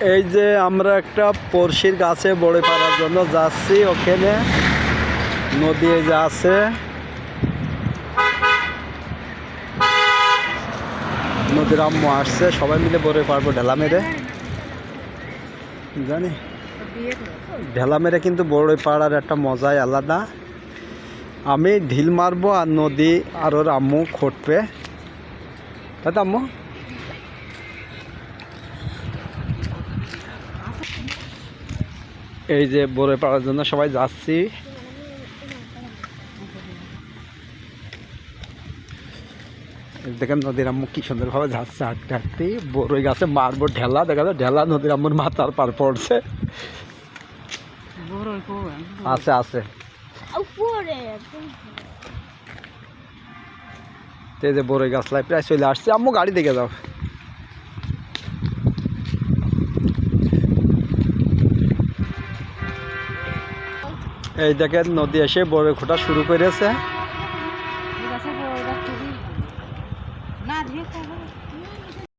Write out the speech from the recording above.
এই যে আমরা একটা পড়শির গাছে বড়ি পাড়ার জন্য যাচ্ছি। ওখানে নদী এই যে আছে, নদীর আম্মু আসছে, সবাই মিলে বড়ি পারবো ঢেলা মেরে। জানি ঢেলা মেরে কিন্তু বড়ি পাড়ার একটা মজাই আলাদা। আমি ঢিল মারবো আর নদী আর ওর আম্মু খটবে, তাই তো আম্মু? এই যে বড়ি পাড়ার জন্য সবাই যাচ্ছি। দেখেন নদীর আম্মু কি সুন্দরভাবে যাচ্ছে হাঁটতে হাঁটতে। বড়ই গাছে মারবো ঢেলা, দেখা যায় ঢেলা নদীর আম্মুর মাথার পার পড়ছে। আছে আছে এই যে বড়ই গাছ লাই প্রায় চলে আসছে। আম্মু গাড়ি দেখে যাও। এই দেখেন নদী এসে বড়ই খোঁটা শুরু করেছে।